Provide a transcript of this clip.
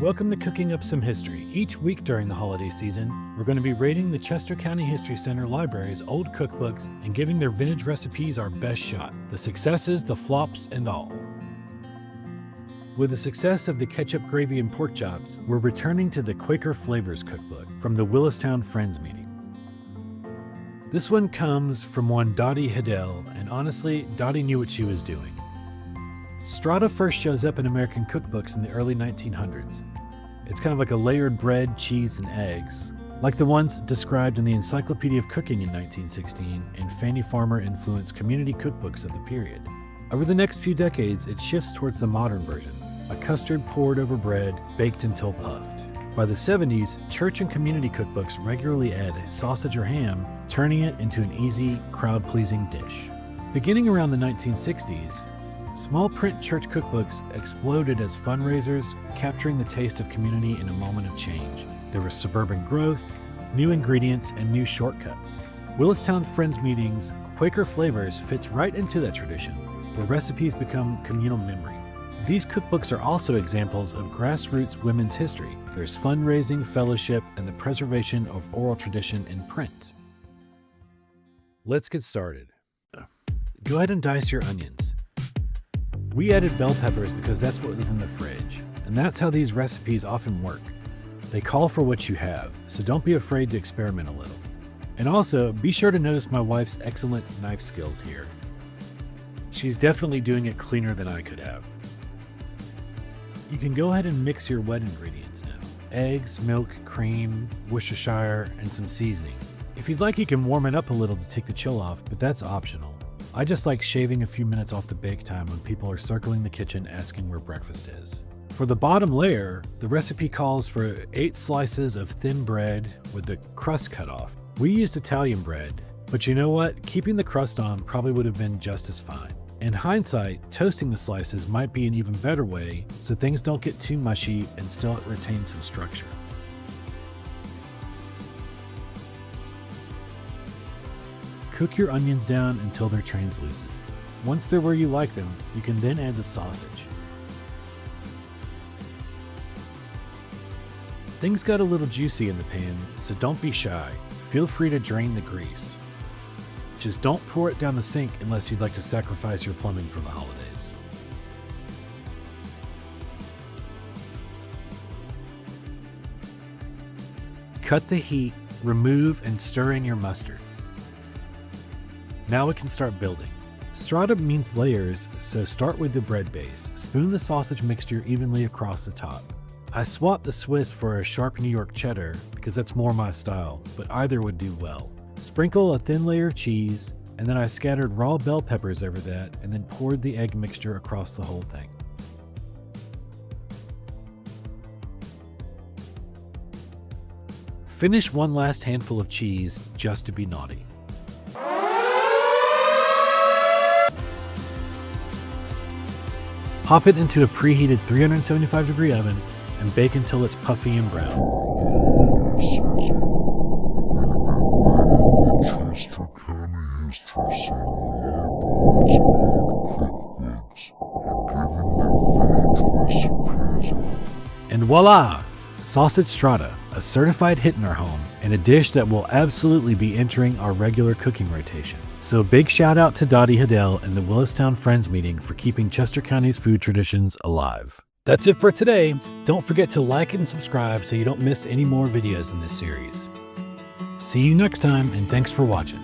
Welcome to Cooking Up Some History. Each week during the holiday season, we're going to be rating the Chester County History Center Library's old cookbooks and giving their vintage recipes our best shot. The successes, the flops, and all. With the success of the ketchup gravy and pork chops, we're returning to the Quaker Flavors Cookbook from the Willistown Friends meeting. This one comes from one Dottie Hiddell, and honestly, Dottie knew what she was doing. Strata first shows up in American cookbooks in the early 1900s. It's kind of like a layered bread, cheese, and eggs, like the ones described in the Encyclopedia of Cooking in 1916 and Fannie Farmer-influenced community cookbooks of the period. Over the next few decades, it shifts towards the modern version, a custard poured over bread, baked until puffed. By the 70s, church and community cookbooks regularly add sausage or ham, turning it into an easy, crowd-pleasing dish. Beginning around the 1960s, small print church cookbooks exploded as fundraisers, capturing the taste of community in a moment of change. There was suburban growth, new ingredients, and new shortcuts. Willistown Friends Meetings, Quaker Flavors fits right into that tradition, where recipes become communal memory. These cookbooks are also examples of grassroots women's history. There's fundraising, fellowship, and the preservation of oral tradition in print. Let's get started. Go ahead and dice your onions. We added bell peppers because that's what was in the fridge, and that's how these recipes often work. They call for what you have, so don't be afraid to experiment a little. And also, be sure to notice my wife's excellent knife skills here. She's definitely doing it cleaner than I could have. You can go ahead and mix your wet ingredients now. Eggs, milk, cream, Worcestershire, and some seasoning. If you'd like, you can warm it up a little to take the chill off, but that's optional. I just like shaving a few minutes off the bake time when people are circling the kitchen asking where breakfast is. For the bottom layer, the recipe calls for 8 slices of thin bread with the crust cut off. We used Italian bread, but you know what? Keeping the crust on probably would have been just as fine. In hindsight, toasting the slices might be an even better way so things don't get too mushy and still retain some structure. Cook your onions down until they're translucent. Once they're where you like them, you can then add the sausage. Things got a little juicy in the pan, so don't be shy. Feel free to drain the grease. Just don't pour it down the sink unless you'd like to sacrifice your plumbing for the holidays. Cut the heat, remove and stir in your mustard. Now we can start building. Strata means layers, so start with the bread base. Spoon the sausage mixture evenly across the top. I swapped the Swiss for a Sharp NY Cheddar because that's more my style, but either would do well. Sprinkle a thin layer of cheese, and then I scattered raw bell peppers over that and then poured the egg mixture across the whole thing. Finish one last handful of cheese just to be naughty. Pop it into a preheated 375-degree oven and bake until it's puffy and brown. Chester County History Center Library's old cookbooks and giving their vintage recipes. And voila! Sausage Strata, a certified hit in our home, and a dish that will absolutely be entering our regular cooking rotation. So big shout out to Dottie Hiddell and the Willistown Friends meeting for keeping Chester County's food traditions alive. That's it for today. Don't forget to like and subscribe so you don't miss any more videos in this series. See you next time, and thanks for watching.